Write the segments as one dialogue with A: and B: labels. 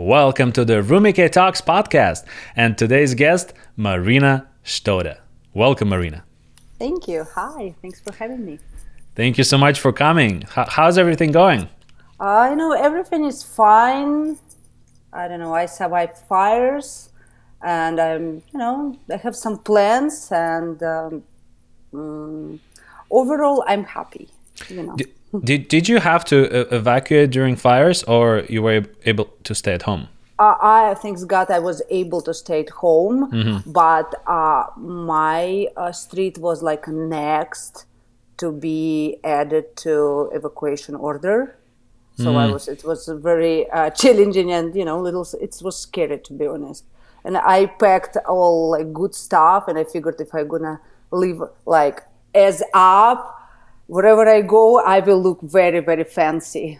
A: Welcome to the Rumikay Talks podcast and today's guest, Marina Shtoda. Welcome, Marina.
B: Thank you. Hi. Thanks for having me.
A: Thank you so much for coming. How's everything going?
B: Everything is fine. I survived fires and I have some plans and overall I'm happy,
A: Did you have to evacuate during fires or you were able to stay at home?
B: Thanks God, I was able to stay at home, but my street was like next to be added to evacuation order. So it was very challenging and, it was scary to be honest. And I packed all like good stuff and I figured if I'm gonna live like as up, wherever I go, I will look very, very fancy.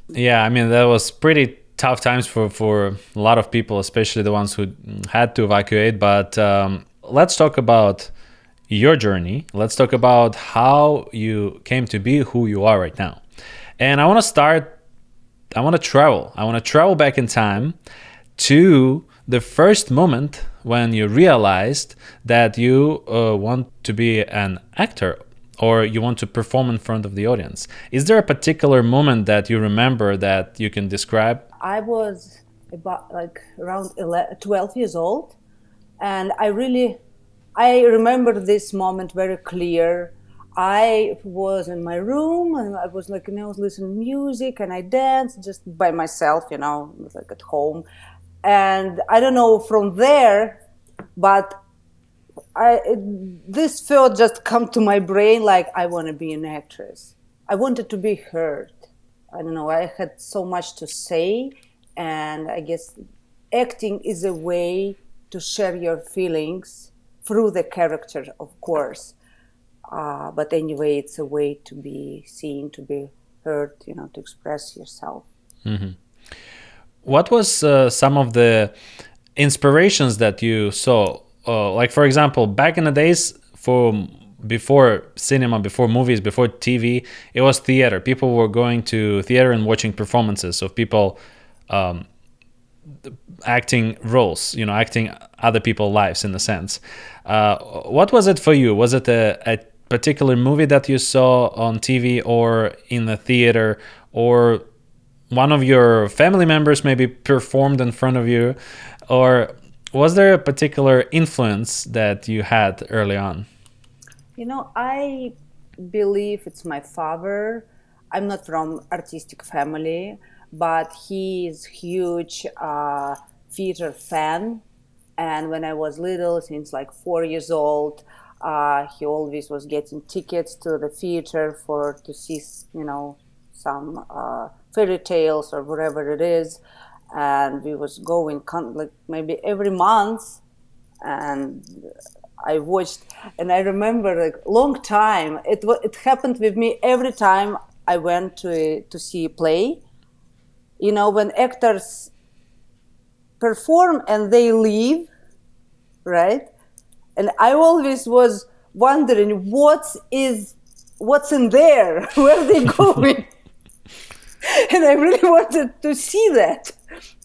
A: Yeah, I mean, that was pretty tough times for a lot of people, especially the ones who had to evacuate. But let's talk about your journey. Let's talk about how you came to be who you are right now. And I want to travel back in time to the first moment when you realized that you want to be an actor or you want to perform in front of the audience. Is there a particular moment that you remember that you can describe?
B: I was about like around 12 years old, and I remember this moment very clear. I was in my room and I was like, I was listening to music and I danced just by myself, like at home. And I don't know from there, but this thought just come to my brain like I want to be an actress. I wanted to be heard. I don't know, I had so much to say, and I guess acting is a way to share your feelings through the character, of course. But anyway, it's a way to be seen, to be heard, to express yourself.
A: Mm-hmm. What was some of the inspirations that you saw? Like, for example, back in the days, before cinema, before movies, before TV, it was theater. People were going to theater and watching performances of people acting roles, acting other people's lives in a sense. What was it for you? Was it a particular movie that you saw on TV or in the theater, or one of your family members maybe performed in front of you, or was there a particular influence that you had early on?
B: I believe it's my father. I'm not from artistic family, but he is huge theater fan. And when I was little, since like 4 years old, he always was getting tickets to the theater to see, some fairy tales or whatever it is. And we was going like maybe every month, and I watched, and I remember like long time. It happened with me every time I went to see a play. When actors perform and they leave, right? And I always was wondering what's in there, where they going. And I really wanted to see that,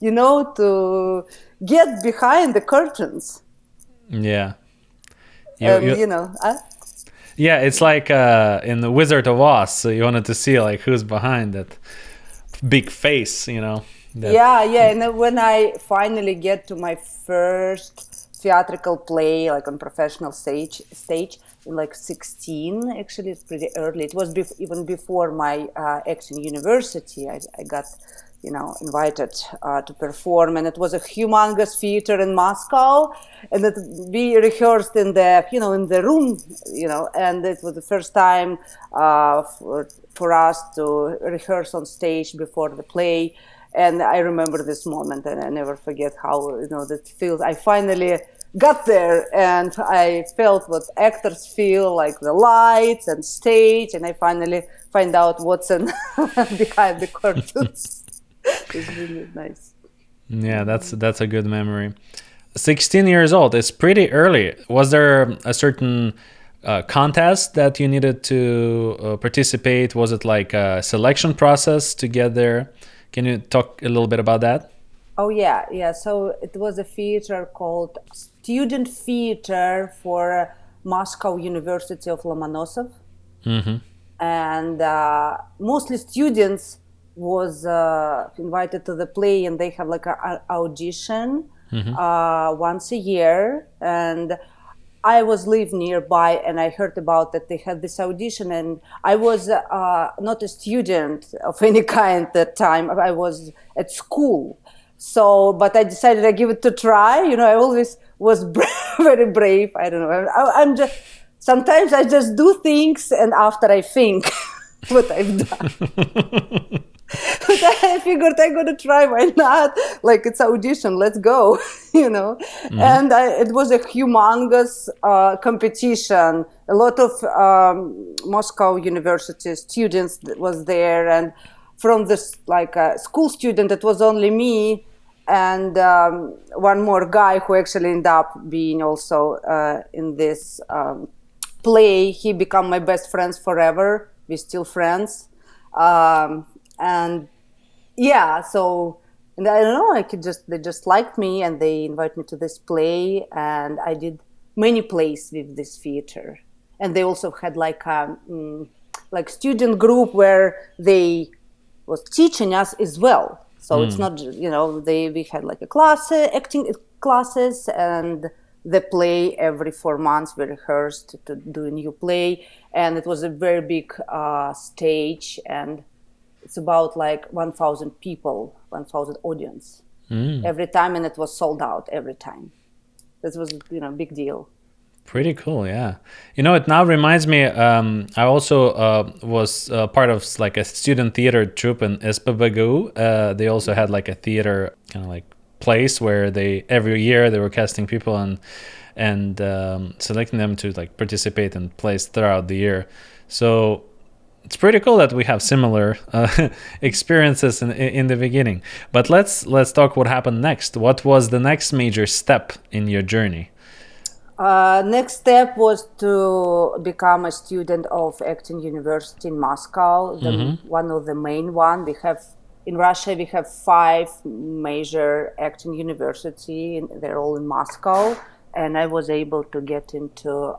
B: to get behind the curtains.
A: Yeah.
B: Yeah,
A: it's like in the Wizard of Oz. So you wanted to see like who's behind that big face,
B: Yeah. And then when I finally get to my first theatrical play, like on professional stage, in like 16, actually, it's pretty early. It was even before my acting university. I got, invited to perform, and it was a humongous theater in Moscow, and we rehearsed in the room, and it was the first time for us to rehearse on stage before the play. And I remember this moment, and I never forget how that feels. I finally got there, and I felt what actors feel, like the lights and stage, and I finally find out what's behind the curtains. It's really nice.
A: Yeah, that's a good memory. 16 years old, it's pretty early. Was there a certain contest that you needed to participate? Was it like a selection process to get there? Can you talk a little bit about that?
B: Oh yeah. So it was a theater called Student Theater for Moscow University of Lomonosov, and mostly students was invited to the play, and they have like an audition once a year. And I was live nearby, and I heard about that they had this audition, and I was not a student of any kind at that time. I was at school. So, but I decided I give it to try. I always was very brave. I don't know. I'm just, sometimes I just do things, and after I think what I've done. But I figured I'm going to try, why not? Like, it's audition, let's go, And it was a humongous competition. A lot of Moscow University students was there. And from this, like, school student, it was only me and one more guy who actually ended up being also in this play. He became my best friends forever. We're still friends. And yeah, so, and I don't know, they just liked me, and they invited me to this play, and I did many plays with this theater. And they also had like a like student group where they was teaching us as well. So it's not, we had like acting classes, and the play every 4 months we rehearsed to do a new play. And it was a very big stage, and it's about like 1,000 people, 1,000 audience every time, and it was sold out every time. This was, big deal.
A: Pretty cool, yeah. It now reminds me, I also was part of like a student theater troupe in SPBGU. They also had like a theater kind of like place where every year they were casting people and selecting them to like participate in plays throughout the year. So it's pretty cool that we have similar experiences in the beginning. But let's talk what happened next. What was the next major step in your journey?
B: Next step was to become a student of acting university in Moscow. One of the main one. In Russia we have 5 major acting university. They're all in Moscow, and I was able to get into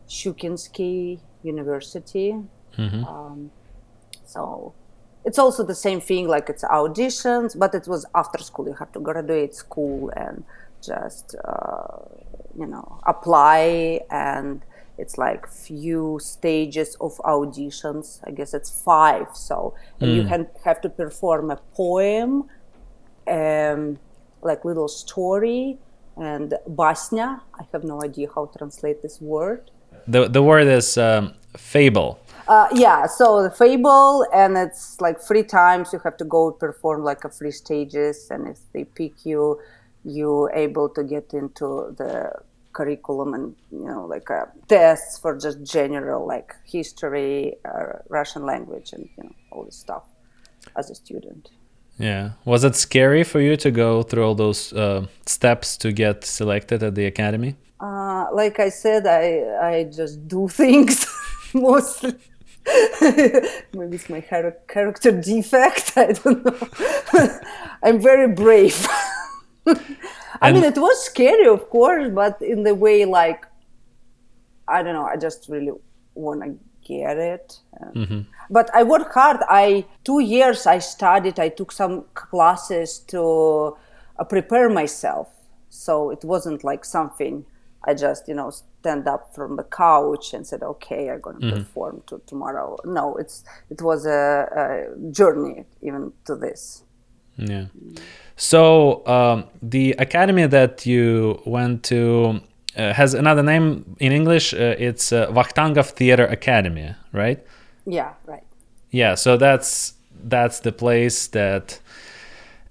B: Shukinsky University. So it's also the same thing, like it's auditions, but it was after school. You have to graduate school and just apply, and it's like few stages of auditions. I guess it's 5. So and you have to perform a poem, like little story, and basnya. I have no idea how to translate this word.
A: The word is fable.
B: So the fable, and it's like 3 times you have to go perform like 3 stages, and if they pick you, you're able to get into the curriculum, and like tests for just general like history, Russian language, and all this stuff as a student.
A: Yeah. Was it scary for you to go through all those steps to get selected at the academy?
B: Like I said, I just do things mostly. Maybe it's my character defect. I don't know. I'm very brave. I mean, it was scary, of course, but in the way, like, I don't know, I just really want to get it. But I worked hard. 2 years I studied. I took some classes to prepare myself. So it wasn't like something I just, stand up from the couch and said, okay, I'm going to perform tomorrow. No, it was a journey even to this.
A: Yeah. So the academy that you went to has another name in English. It's Vakhtangov Theatre Academy, right?
B: Yeah, right.
A: Yeah, so that's the place that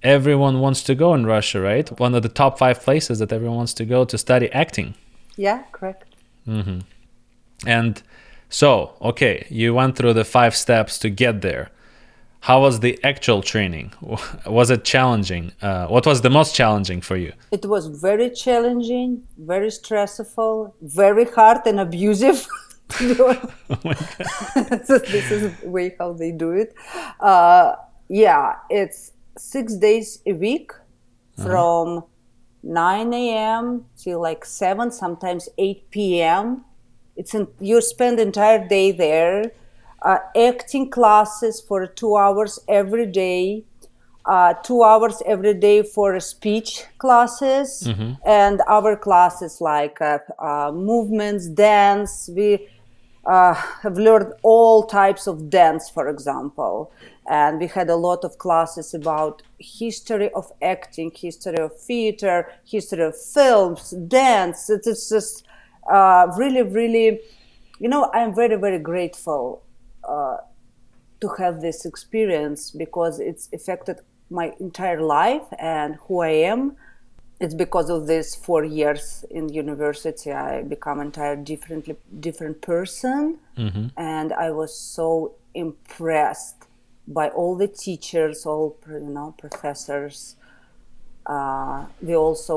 A: everyone wants to go in Russia, right? One of the top 5 places that everyone wants to go to study acting.
B: Yeah, correct.
A: And so, okay, you went through the 5 steps to get there. How was the actual training? Was it challenging? What was the most challenging for you?
B: It was very challenging, very stressful, very hard and abusive. To be honest.
A: Oh my God.
B: So this is the way how they do it. Yeah, it's 6 days a week from 9 a.m. till like 7, sometimes 8 p.m. You spend the entire day there. Acting classes for 2 hours every day. 2 hours every day for speech classes, and our classes like movements, dance. We have learned all types of dance, for example, and we had a lot of classes about history of acting, history of theater, history of films, dance. It's just really, really, I'm very, very grateful to have this experience because it's affected my entire life and who I am. It's because of this 4 years in university, I become entirely different person. And I was so impressed by all the teachers, all professors. Most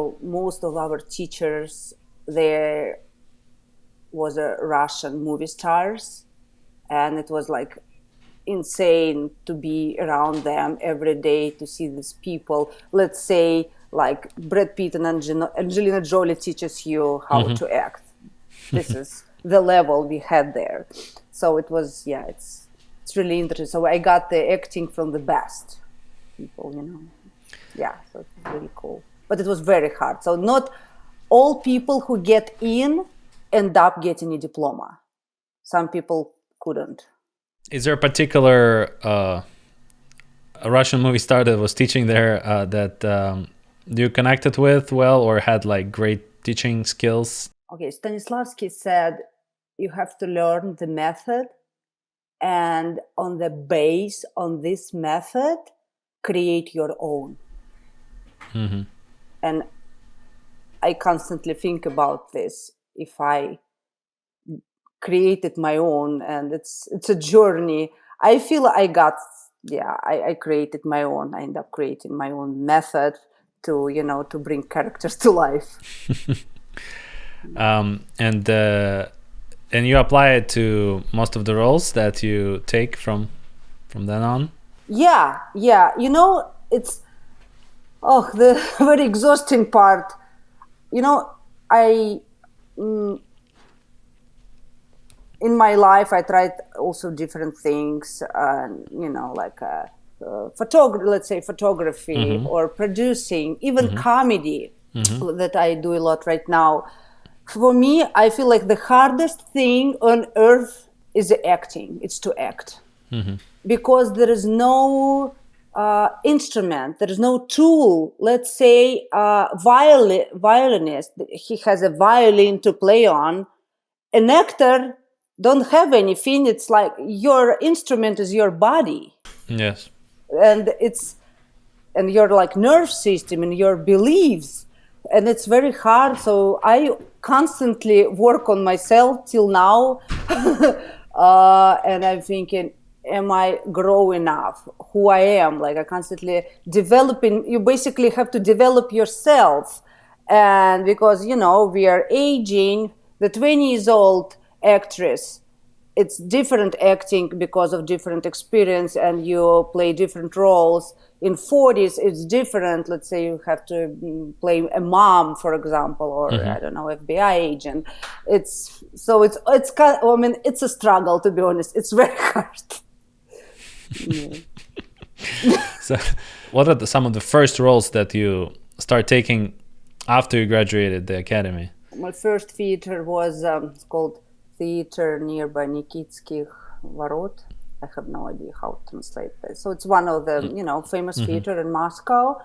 B: of our teachers, there was a Russian movie stars, and it was like insane to be around them every day, to see these people. Let's say like Brad Pitt and Angelina Jolie teaches you how to act. This is the level we had there. So it was, it's really interesting. So I got the acting from the best people, Yeah, so it was really cool. But it was very hard. So not all people who get in end up getting a diploma. Some people couldn't.
A: Is there a particular a Russian movie star that was teaching there that you connected with well or had like great teaching skills?
B: Okay, Stanislavski said you have to learn the method, and on the base on this method, create your own. And I constantly think about this. If I created my own, and it's a journey. I feel I created my own. I end up creating my own method to bring characters to life.
A: And you apply it to most of the roles that you take from then on?
B: Yeah. It's the very exhausting part. In my life, I tried also different things, like photography or producing, even comedy that I do a lot right now. For me, I feel like the hardest thing on earth is acting. It's to act. Because there is no instrument, there is no tool. Let's say violinist, he has a violin to play on. An actor don't have anything. It's like your instrument is your body.
A: Yes.
B: And your like nerve system and your beliefs. And it's very hard. So I constantly work on myself till now. And I'm thinking, am I growing enough? Who I am? Like I constantly developing. You basically have to develop yourself. And because, we are aging, the 20 years old actress, it's different acting because of different experience, and you play different roles. In 40s, it's different. Let's say you have to play a mom, for example, or I don't know, FBI agent. It's kind of, it's a struggle, to be honest. It's very hard.
A: So, what are some of the first roles that you start taking after you graduated the academy?
B: My first theater was it's called Theater nearby Nikitskih Vorot. I have no idea how to translate this. So it's one of the famous theater in Moscow,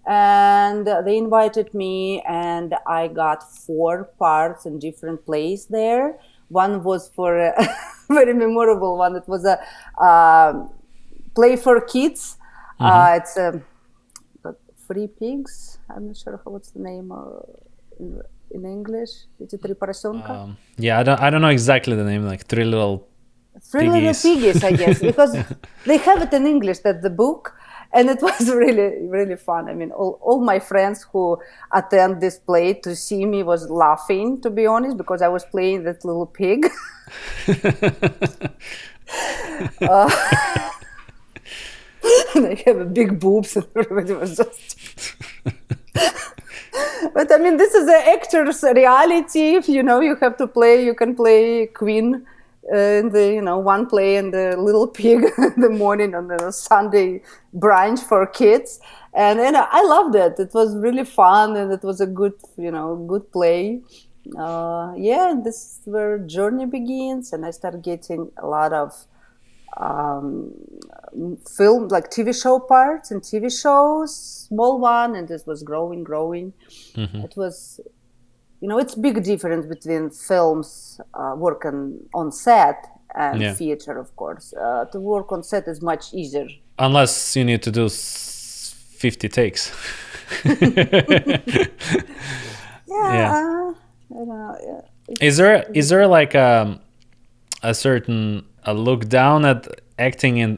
B: and they invited me, and I got 4 parts in different plays there. One was for a very memorable one. It was a play for kids. It's Three Pigs. I'm not sure what's the name in English. Эти три поросенка.
A: Yeah, I don't know exactly the name. Like Three Little
B: Three Little
A: Piggies.
B: Piggies, I guess, because they have it in English, that the book, and it was really, really fun. I mean, all my friends who attend this play to see me was laughing, to be honest, because I was playing that little pig. And I have a big boobs, and everybody was just. But I mean, this is the actor's reality. You have to play. You can play Queen in the one play and the little pig in the morning on the Sunday brunch for kids, and I loved it. It was really fun, and it was a good good play. This is where journey begins, and I started getting a lot of film, like TV show parts in TV shows, small one, and this was growing. It was, it's big difference between films working on set and theater, of course. To work on set is much easier.
A: Unless you need to do 50 takes.
B: I don't know.
A: Is there like a certain look down at acting in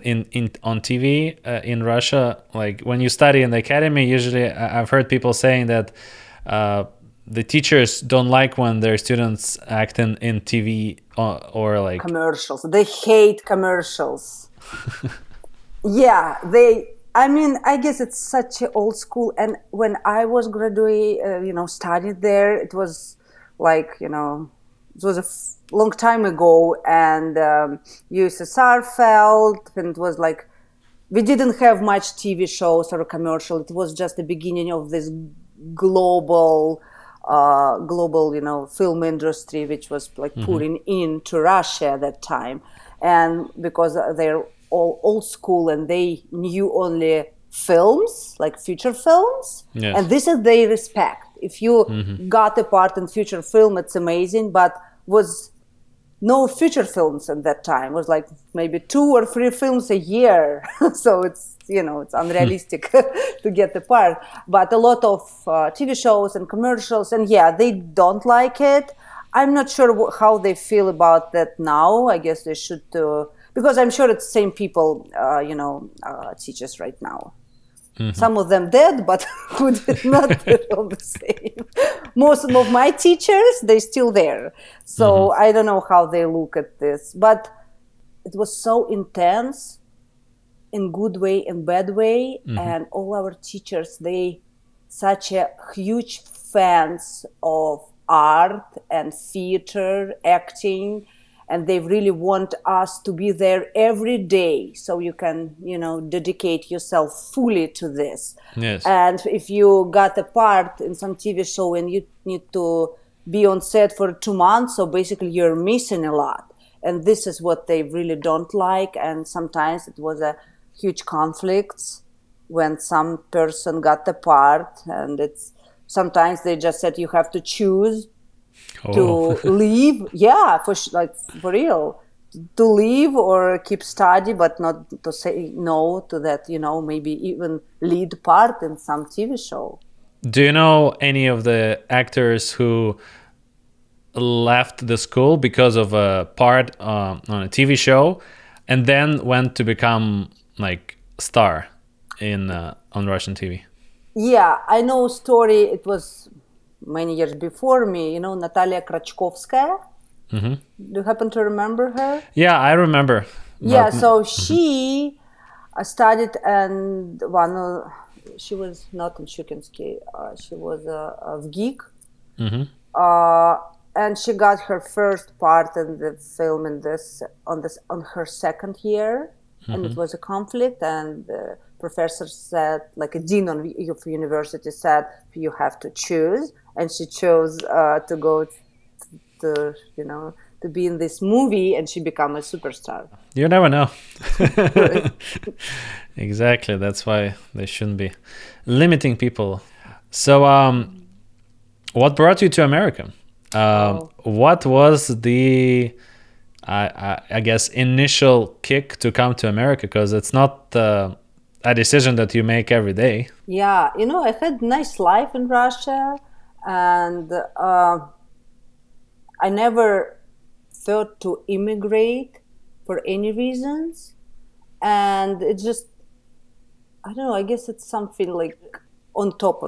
A: on TV in Russia? Like when you study in the academy, usually I've heard people saying that the teachers don't like when their students act in TV or like
B: commercials. They hate commercials. I mean, I guess it's such an old school. And when I was studied there, it was like, it was a long time ago, and USSR fell, and it was like, we didn't have much TV shows or commercial. It was just the beginning of this global, film industry, which was like pouring into Russia at that time. And because they're all old school and they knew only films, like feature films, and this is their respect. If you got a part in feature film, it's amazing, but was no feature films at that time. It was like maybe 2 or 3 films a year. So it's, it's unrealistic to get the part. But a lot of TV shows and commercials, and they don't like it. I'm not sure how they feel about that now. I guess they should, because I'm sure it's the same people, teach us right now. Some of them dead, but who did not feel the same. Most of my teachers, they're still there. So I don't know how they look at this. But it was so intense in good way and bad way. And all our teachers, they such a huge fans of art and theater, acting. And they really want us to be there every day, so you can, dedicate yourself fully to this.
A: Yes.
B: And if you got a part in some TV show and you need to be on set for 2 months, so basically you're missing a lot. And this is what they really don't like. And sometimes it was a huge conflicts when some person got the part, and sometimes they just said you have to choose. To leave, for real, to leave or keep study, but not to say no to that, maybe even lead part in some TV show.
A: Do you know any of the actors who left the school because of a part on a TV show and then went to become like star on Russian TV?
B: Yeah, I know a story. It was many years before me, Natalia Krachkovskaya. Do you happen to remember her?
A: Yeah, I remember.
B: So she studied, and she was not in Shukinsky. She was a geek. And she got her first part in the film on her second year, and it was a conflict, and the professor said, like a dean of university said, you have to choose. And she chose to go to be in this movie, and she became a superstar.
A: You never know. Exactly. That's why they shouldn't be limiting people. So, what brought you to America? What was the, I guess, initial kick to come to America? Because it's not a decision that you make every day.
B: Yeah, I had a nice life in Russia. And I never thought to immigrate for any reasons. And it just, I don't know, I guess it's something like on top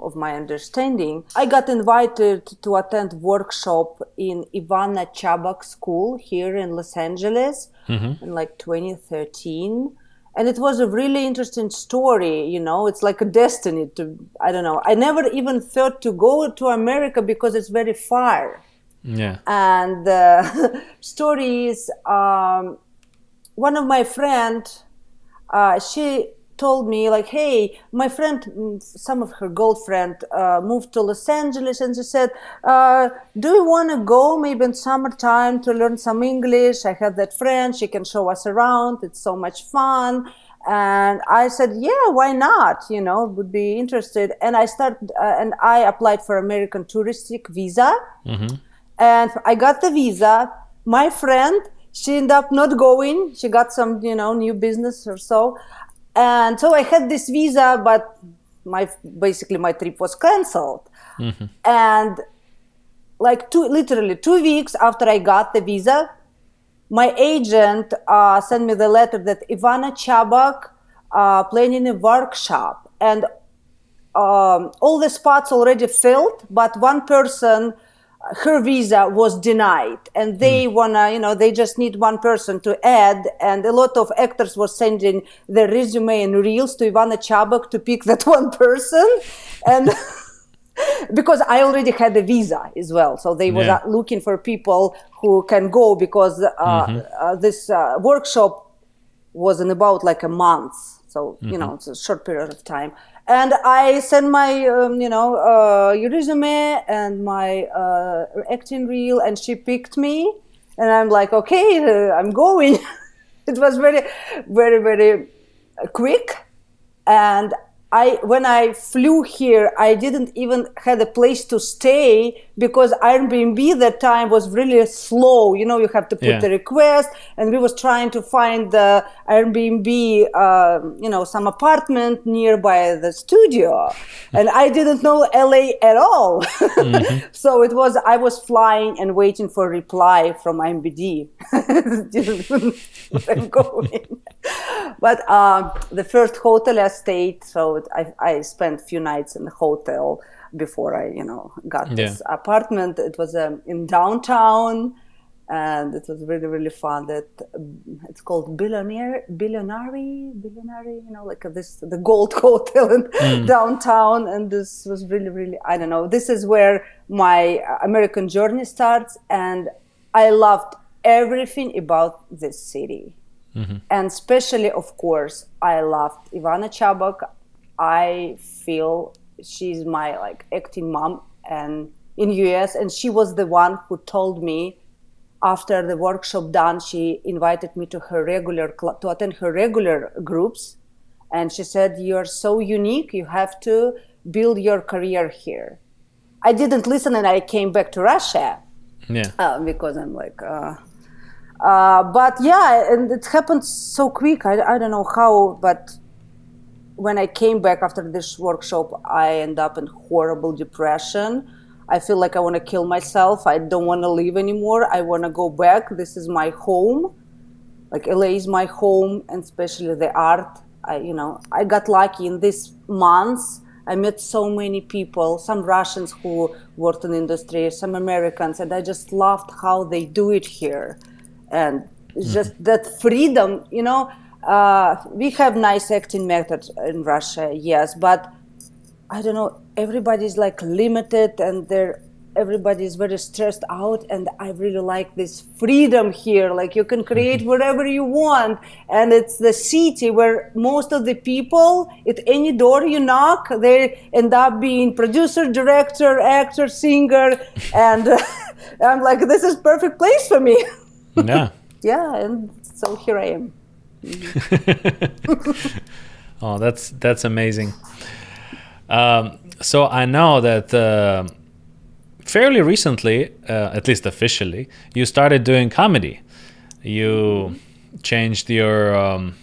B: of my understanding. I got invited to attend workshop in Ivana Chabak School here in Los Angeles in like 2013. And it was a really interesting story, you know, it's like a destiny to, I don't know. I never even thought to go to America because it's very far.
A: Yeah.
B: And the story is, one of my friends, she told me like, hey, my friend, some of her girlfriend moved to Los Angeles, and she said, do you want to go maybe in summertime to learn some English? I have that friend, she can show us around, it's so much fun. And I said, yeah, why not? You know, would be interested. And I applied for American touristic visa. And I got the visa. My friend, she ended up not going. She got some, you know, new business or so. And so I had this visa, but basically my trip was canceled. And like literally 2 weeks after I got the visa, my agent sent me the letter that Ivana Chabak planning a workshop. And all the spots already filled, but one person, her visa was denied, and they wanna, you know, they just need one person to add, and a lot of actors were sending their resume and reels to Ivana Chabak to pick that one person, and because I already had a visa as well, so they were looking for people who can go, because this workshop was in about like a month, so you know, it's a short period of time. And I sent my, resume and my acting reel, and she picked me. And I'm like, okay, I'm going. It was very, very, very quick. And when I flew here, I didn't even had a place to stay, because Airbnb that time was really slow. You know, you have to put the request, and we was trying to find the Airbnb, some apartment nearby the studio, and I didn't know LA at all. So I was flying and waiting for a reply from IMBD. I'm going. But the first hotel I stayed, so I spent a few nights in the hotel before I, got this apartment. It was in downtown, and it was really, really fun. It's called Billionary, like the Gold Hotel in downtown. And this was really, really, I don't know. This is where my American journey starts, and I loved everything about this city. And especially, of course, I loved Ivana Chabak. I feel she's my acting mom and in US, and she was the one who told me after the workshop done, she invited me to attend her regular groups, and she said, "You're so unique. You have to build your career here." I didn't listen, and I came back to Russia. Because I'm like. But yeah, and it happened so quick. I don't know how, but when I came back after this workshop, I ended up in horrible depression. I feel like I want to kill myself. I don't want to live anymore. I want to go back. This is my home. Like LA is my home, and especially the art. I got lucky in these months. I met so many people, some Russians who worked in the industry, some Americans, and I just loved how they do it here. And it's just that freedom, we have nice acting methods in Russia, yes, but I don't know, everybody's limited, and everybody's very stressed out, and I really like this freedom here. Like you can create whatever you want, and it's the city where most of the people, at any door you knock, they end up being producer, director, actor, singer, and I'm like, this is perfect place for me.
A: Yeah.
B: Yeah, and so here I am.
A: Oh, that's amazing. So I know that fairly recently, at least officially, you started doing comedy. You changed your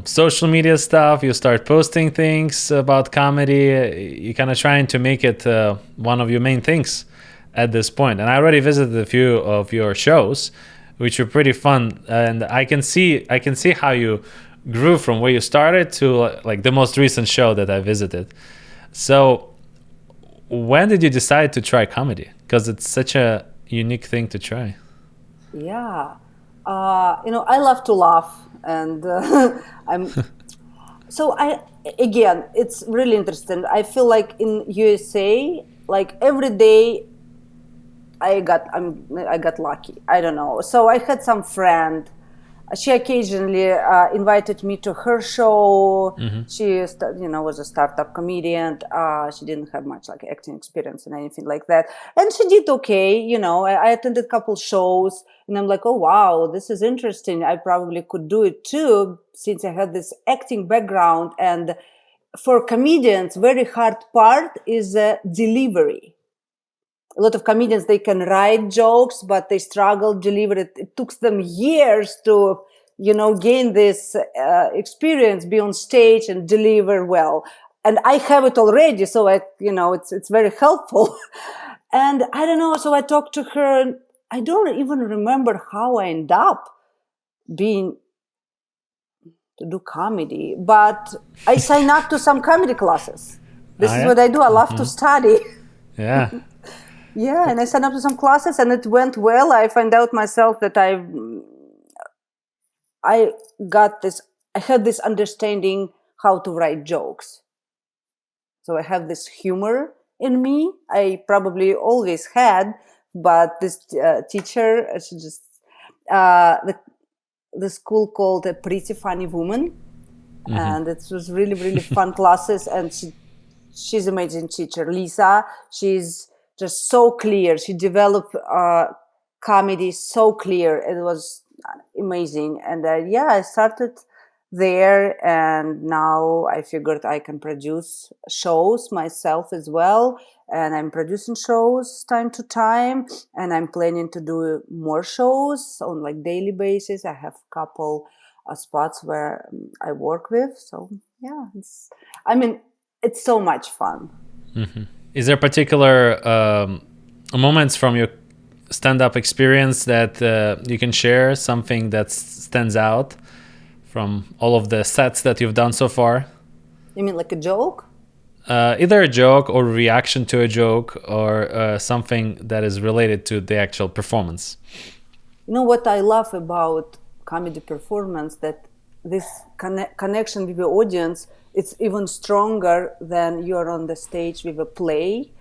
A: social media stuff. You start posting things about comedy. You kind of trying to make it one of your main things at this point. And I already visited a few of your shows. which were pretty fun. And I can see how you grew from where you started to like the most recent show that I visited. So when did you decide to try comedy? Because it's such a unique thing to try.
B: Yeah. I love to laugh, and I'm so I again, it's really interesting. I feel like in USA, like every day I got lucky. I don't know. So I had some friend. She occasionally invited me to her show. She, was a startup comedian. She didn't have much like acting experience and anything like that, and she did okay. I attended a couple shows, and I'm like, oh wow, this is interesting. I probably could do it too, since I had this acting background. And for comedians, very hard part is delivery. A lot of comedians, they can write jokes, but they struggle deliver it. It took them years to, gain this experience, be on stage and deliver well. And I have it already, so it's very helpful. And I don't know. So I talked to her. And I don't even remember how I ended up being to do comedy, but I signed up to some comedy classes. This is what I do. I love to study.
A: Yeah.
B: Yeah, and I signed up to some classes, and it went well. I find out myself that I had this understanding how to write jokes. So I have this humor in me. I probably always had, but this teacher, she just the school called a Pretty Funny Woman, and it was really, really fun classes. And she's an amazing teacher, Lisa. She's just so clear. She developed comedy so clear. It was amazing. And I started there, and now I figured I can produce shows myself as well. And I'm producing shows time to time, and I'm planning to do more shows on like daily basis. I have a couple spots where I work with. So yeah, it's so much fun.
A: Is there particular moments from your stand-up experience that you can share, something that stands out from all of the sets that you've done so far?
B: You mean like a joke?
A: Either a joke or reaction to a joke, or something that is related to the actual performance.
B: What I love about comedy performance, that this connection with the audience, it's even stronger than you're on the stage with a play,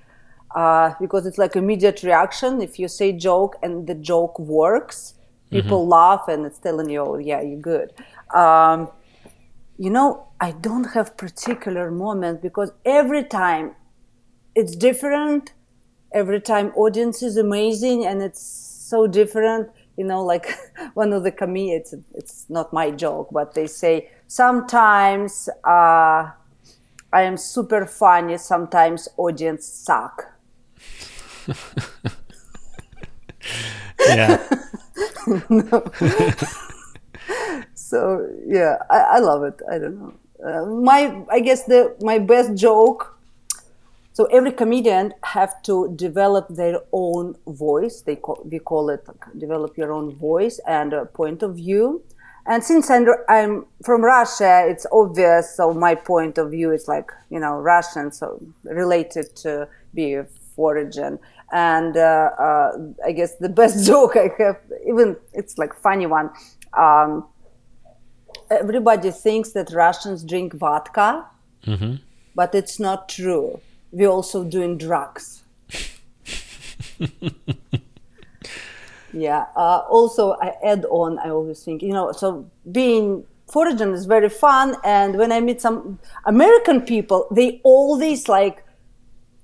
B: because it's like immediate reaction. If you say joke and the joke works, people laugh, and it's telling you, oh, yeah, you're good. I don't have particular moment, because every time it's different. Every time audience is amazing, and it's so different. Like one of the comedians, it's not my joke, but they say, sometimes I am super funny, sometimes audience suck.
A: Yeah.
B: So yeah, I love it. I don't know. I guess my best joke. So every comedian have to develop their own voice. We call it develop your own voice and a point of view. And since I'm from Russia, it's obvious. So my point of view is like, Russian, so related to be of origin. And I guess the best joke I have, even it's like funny one. Everybody thinks that Russians drink vodka, but it's not true. We're also doing drugs. Yeah. Also, I add on, I always think, so being foreign is very fun. And when I meet some American people, they always like,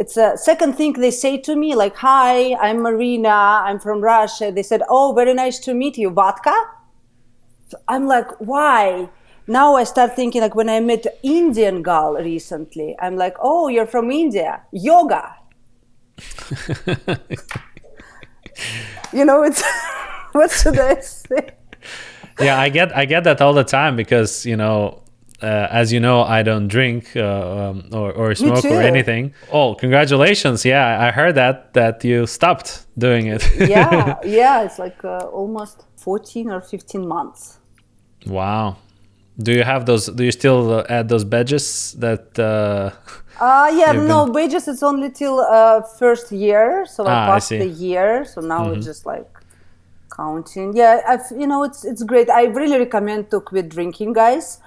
B: it's a second thing they say to me, like, hi, I'm Marina, I'm from Russia. They said, oh, very nice to meet you. Vodka? So I'm like, why? Now I start thinking, like when I met an Indian girl recently, I'm like, oh, you're from India. Yoga. It's, what should I say?
A: Yeah, I get that all the time, because, as you know, I don't drink or smoke or anything. Oh, congratulations! Yeah, I heard that you stopped doing it.
B: Yeah, it's like almost 14 or 15 months.
A: Wow. Do you have those? Do you still add those badges that?
B: No, badges. It's only till first year, so I passed the year. So now it's just like counting. Yeah, it's great. I really recommend to quit drinking, guys.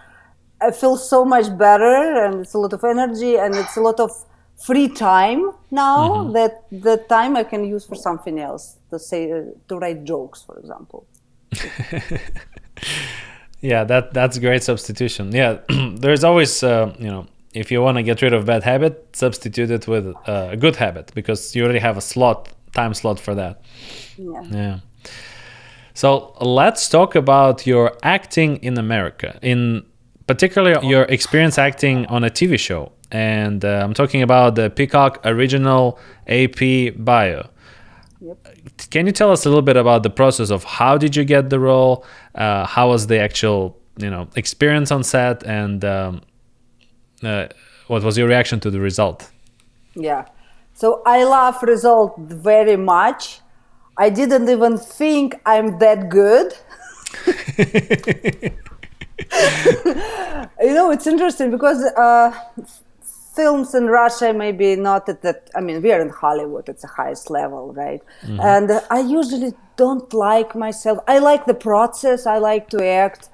B: I feel so much better, and it's a lot of energy, and it's a lot of free time now. That the time I can use for something else, to write jokes, for example.
A: Yeah, that's a great substitution. Yeah, there's always, if you want to get rid of bad habit, substitute it with a good habit, because you already have a time slot for that. Yeah. So let's talk about your acting in America, in particular your experience acting on a TV show. And I'm talking about the Peacock Original AP Bio. Yep. Can you tell us a little bit about the process of how did you get the role? How was the actual, experience on set, and what was your reaction to the result?
B: Yeah, so I love result very much. I didn't even think I'm that good. It's interesting because films in Russia maybe not at that. I mean, we are in Hollywood; it's the highest level, right? And I usually don't like myself. I like the process. I like to act,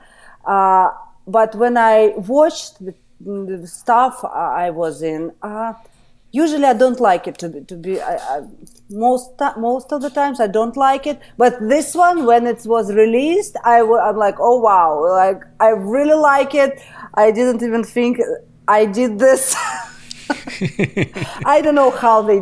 B: but when I watched the stuff I was in, usually I don't like it to be. Most of the times I don't like it. But this one, when it was released, I'm like, oh wow! Like I really like it. I didn't even think I did this. I don't know how they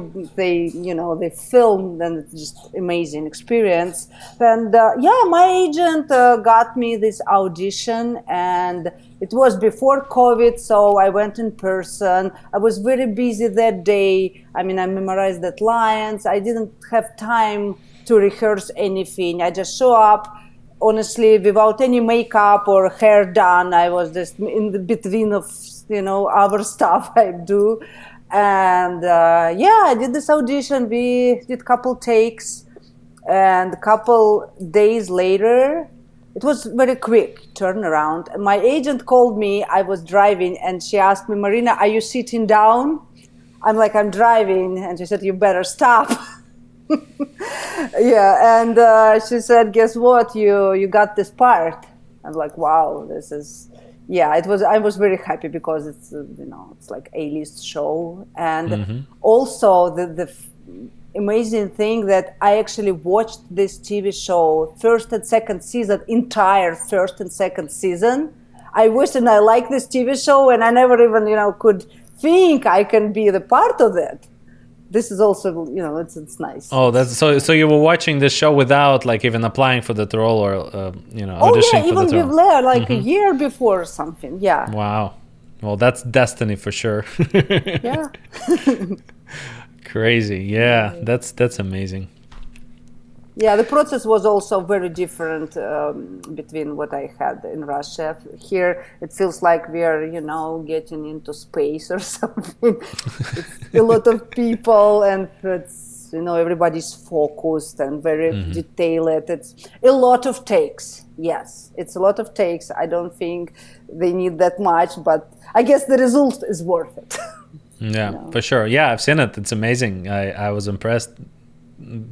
B: filmed, and it's just amazing experience. And my agent got me this audition, and it was before COVID, so I went in person. I was very busy that day. I mean, I memorized the lines. I didn't have time to rehearse anything. I just show up, honestly, without any makeup or hair done. I was just in the between of other stuff I do. And I did this audition. We did couple takes, and a couple days later, it was very quick turnaround. My agent called me. I was driving, and she asked me, Marina, are you sitting down? I'm like, I'm driving. And she said, you better stop. And she said, guess what? You got this part. I'm like, wow, this is... Yeah, it was. I was very happy because it's it's like A-list show, and also the amazing thing that I actually watched this TV show first and second season, entire first and second season. I wish and I like this TV show, and I never even could think I can be the part of it. This is also it's nice.
A: Oh, that's so you were watching this show without like even applying for the role or auditioning for the role.
B: Even before, like a year before or something. Yeah.
A: Wow. Well, that's destiny for sure.
B: Yeah.
A: Crazy. Yeah, that's amazing.
B: Yeah, the process was also very different between what I had in Russia. Here, it feels like we are, getting into space or something. It's a lot of people, and it's, everybody's focused and very detailed. It's a lot of takes. Yes, it's a lot of takes. I don't think they need that much, but I guess the result is worth it.
A: Yeah, for sure. Yeah, I've seen it. It's amazing. I was impressed.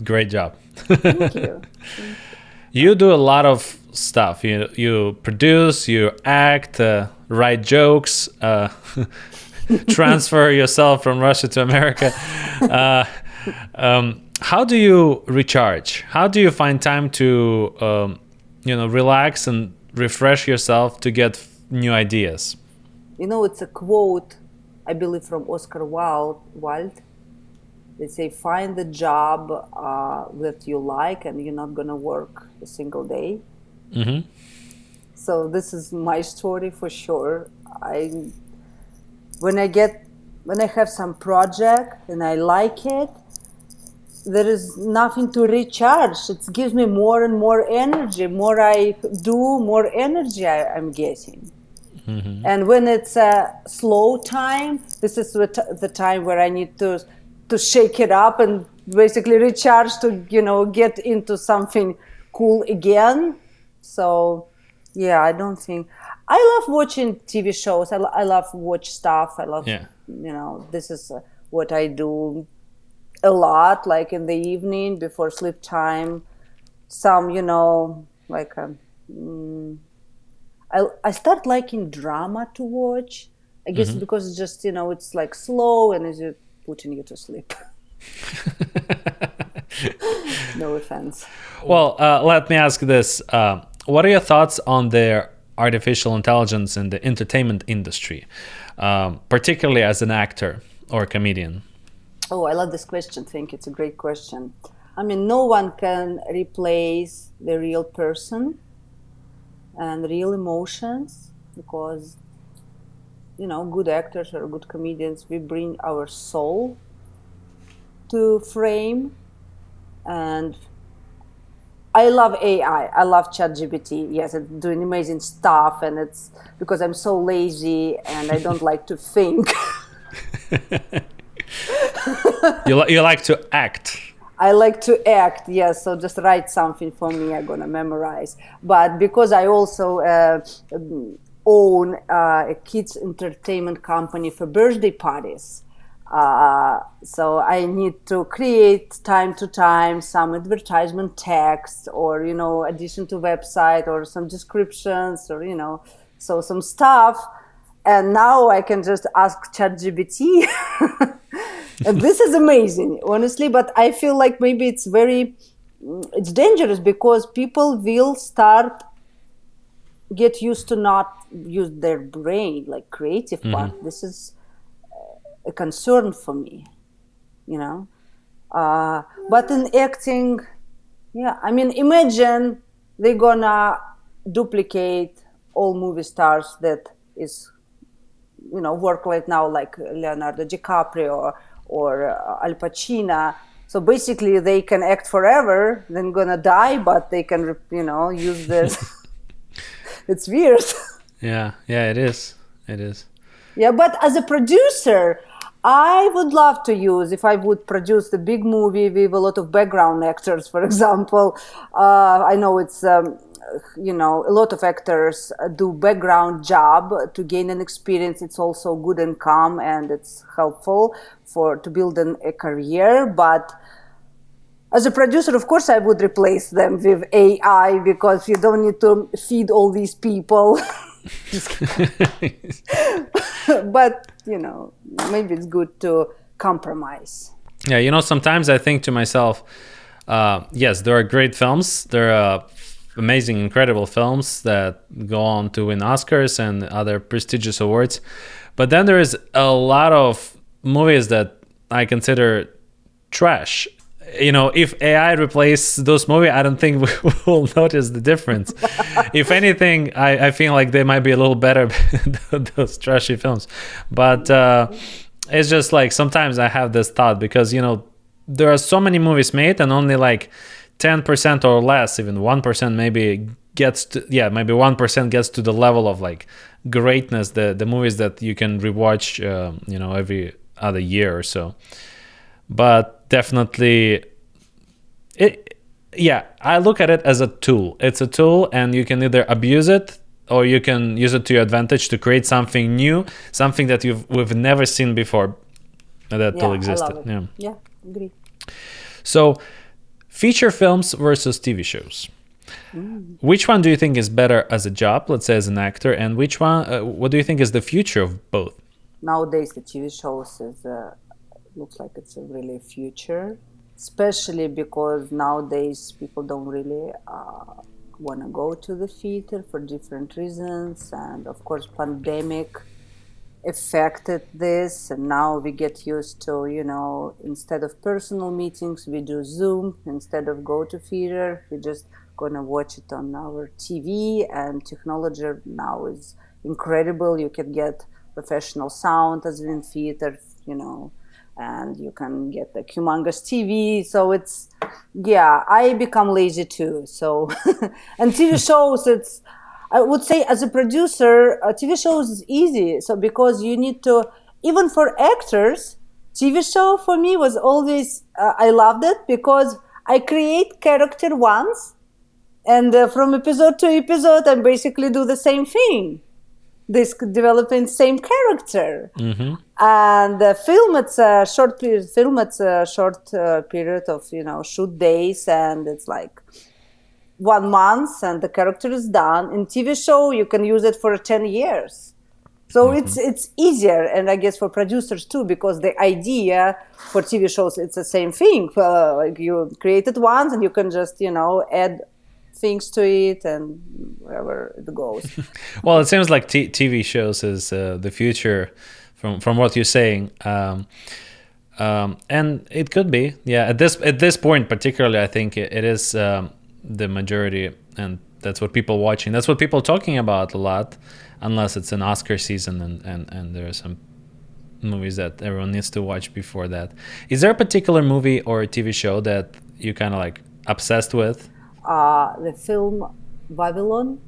A: Great job.
B: Thank you.
A: You do a lot of stuff. You produce, you act, write jokes, transfer yourself from Russia to America. How do you recharge? How do you find time to relax and refresh yourself to get new ideas?
B: It's a quote, I believe, from Oscar Wilde. They say, find the job that you like, and you're not going to work a single day. Mm-hmm. So this is my story for sure. When I have some project and I like it, there is nothing to recharge. It gives me more and more energy. More I do, more energy I'm getting. And when it's a slow time, this is the time where I need to shake it up and basically recharge to, get into something cool again. So, yeah, I don't think I love watching TV shows. I love watch stuff. I love,
A: Yeah.
B: This is what I do a lot, like in the evening before sleep time. Some, like I start liking drama to watch. I guess because it's just, it's like slow and is it putting you to sleep. No offense.
A: Well, let me ask this. What are your thoughts on the artificial intelligence in the entertainment industry, particularly as an actor or a comedian?
B: Oh, I love this question. Thank you. It's a great question. I mean, no one can replace the real person and real emotions because, good actors or good comedians, we bring our soul to frame. And I love AI. I love ChatGPT. Yes, it's doing amazing stuff, and it's because I'm so lazy and I don't like to think.
A: You like to act.
B: I like to act, yes. So just write something for me. I'm gonna memorize. But because I also own a kids entertainment company for birthday parties, so I need to create time to time some advertisement text or addition to website or some descriptions or so some stuff. And now I can just ask ChatGPT. And this is amazing, honestly, but I feel like maybe it's dangerous because people will get used to not use their brain, like creative part. This is a concern for me, but in acting, yeah, I mean, imagine they're gonna duplicate all movie stars that is, work right now, like Leonardo DiCaprio or Al Pacino. So basically they can act forever, then gonna die, but they can, use this. It's weird.
A: Yeah, it is. It is.
B: Yeah, but as a producer, I would love to use, if I would produce a big movie with a lot of background actors, for example. I know it's, a lot of actors do background job to gain an experience. It's also good income and it's helpful to build a career. But as a producer, of course, I would replace them with AI because you don't need to feed all these people. But, maybe it's good to compromise.
A: Yeah, sometimes I think to myself, yes, there are great films. There are amazing, incredible films that go on to win Oscars and other prestigious awards. But then there is a lot of movies that I consider trash. If AI replaces those movies, I don't think we will notice the difference. If anything, I feel like they might be a little better than those trashy films. But it's just like sometimes I have this thought because, there are so many movies made and only like 10% or less, even 1% maybe maybe 1% gets to the level of like greatness, the movies that you can rewatch, every other year or so. But definitely, I look at it as a tool. It's a tool, and you can either abuse it or you can use it to your advantage to create something new, something that we've never seen before that still existed.
B: I love it. Yeah, agree.
A: So, feature films versus TV shows. Which one do you think is better as a job, let's say as an actor, and which one? What do you think is the future of both?
B: Nowadays, the TV shows looks like it's a really future, especially because nowadays people don't really want to go to the theater for different reasons, and of course pandemic affected this, and now we get used to, instead of personal meetings we do Zoom, instead of go to theater we're just gonna watch it on our TV, and technology now is incredible. You can get professional sound as in theater, and you can get a humongous TV. So I become lazy too. So, and TV shows, I would say as a producer, TV shows is easy. So because you need to, even for actors, TV show for me was always, I loved it because I create character once, and from episode to episode, I basically do the same thing. This developing same character. And the film, it's a short period. Film, it's a short period of shoot days, and it's like 1 month, and the character is done. In TV show, you can use it for 10 years. So it's easier, and I guess for producers too, because the idea for TV shows, it's the same thing. Like you create it once, and you can just add things to it, and wherever it goes.
A: Well, it seems like TV shows is the future, from what you're saying, and it could be. Yeah, at this point particularly, I think it is the majority, and that's what people watching. That's what people talking about a lot, unless it's an Oscar season and there are some movies that everyone needs to watch before that. Is there a particular movie or a TV show that you kind of like obsessed with?
B: The film Babylon.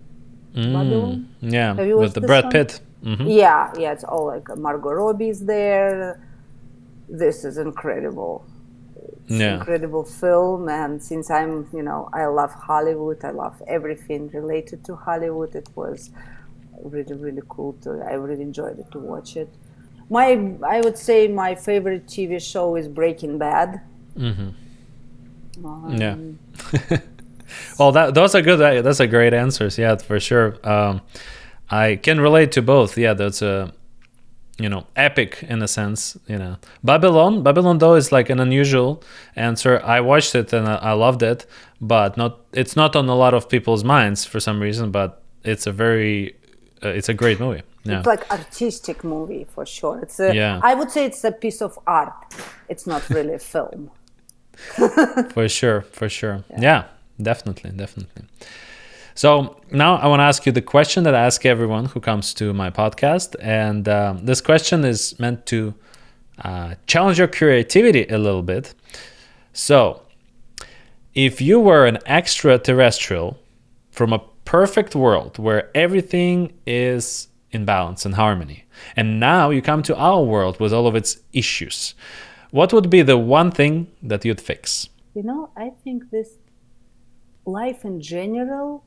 B: Babylon.
A: Yeah, with the Brad Pitt.
B: Yeah, it's all like Margot Robbie is there. This is incredible. It's an incredible film, and since I'm, I love Hollywood, I love everything related to Hollywood. It was really, really cool I really enjoyed it to watch it. I would say my favorite TV show is Breaking Bad.
A: Yeah. Well, those are good. Those are great answers. Yeah, for sure. I can relate to both. Yeah, that's a, epic in a sense. Babylon though is like an unusual answer. I watched it and I loved it, but it's not on a lot of people's minds for some reason. But it's a great movie. Yeah.
B: It's like artistic movie for sure. I would say it's a piece of art. It's not really a film.
A: For sure. Yeah, definitely. So now I want to ask you the question that I ask everyone who comes to my podcast. And this question is meant to challenge your creativity a little bit. So if you were an extraterrestrial from a perfect world where everything is in balance and harmony, and now you come to our world with all of its issues, what would be the one thing that you'd fix?
B: I think this life in general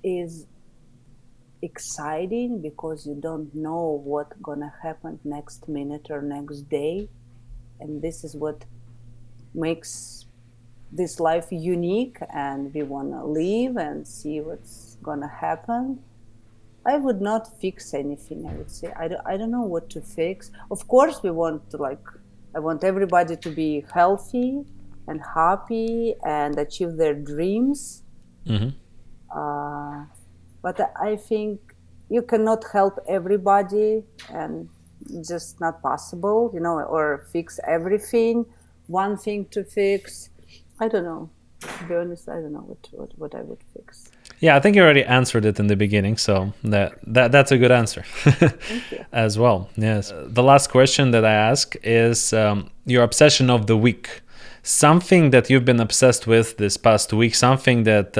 B: is exciting because you don't know what's gonna happen next minute or next day, and this is what makes this life unique, and we want to live and see what's gonna happen. I would not fix anything. I would say I don't know what to fix. Of course, I want everybody to be healthy and happy and achieve their dreams. But I think you cannot help everybody, and just not possible, or fix everything. One thing to fix, I don't know. To be honest, I don't know what I would fix.
A: Yeah, I think you already answered it in the beginning, so that's a good answer.
B: Thank you.
A: As well. Yes. The last question that I ask is your obsession of the week. Something that you've been obsessed with this past week, something that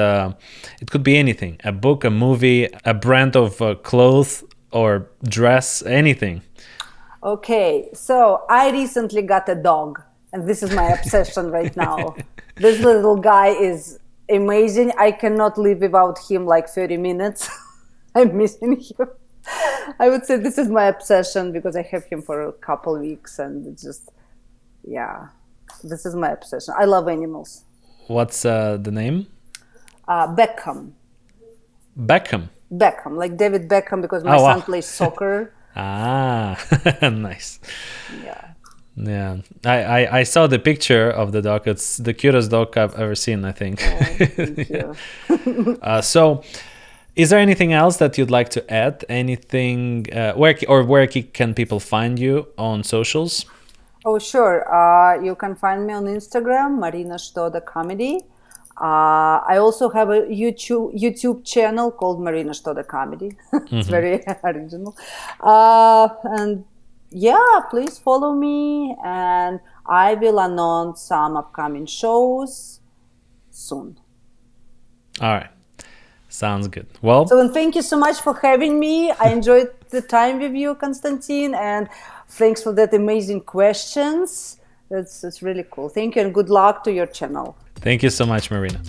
A: it could be anything, a book, a movie, a brand of clothes or dress, anything.
B: Okay, so I recently got a dog, and this is my obsession right now. This little guy is amazing. I cannot live without him like 30 minutes. I'm missing him. I would say this is my obsession because I have him for a couple weeks, and it's just, this is my obsession. I love animals.
A: What's the name?
B: Beckham.
A: Beckham,
B: like David Beckham, because my son plays soccer.
A: Nice.
B: Yeah.
A: I saw the picture of the dog. It's the cutest dog I've ever seen, I think.
B: Thank you.
A: So is there anything else that you'd like to add? Anything where can people find you on socials?
B: Oh, sure. You can find me on Instagram, Marina Shtoda Comedy. I also have a YouTube channel called Marina Shtoda Comedy. It's very original. And please follow me, and I will announce some upcoming shows soon.
A: All right. Sounds good. Well,
B: so and thank you so much for having me. I enjoyed the time with you, Konstantin, and thanks for that amazing questions. That's really cool. Thank you, and good luck to your channel.
A: thank you so much, Marina.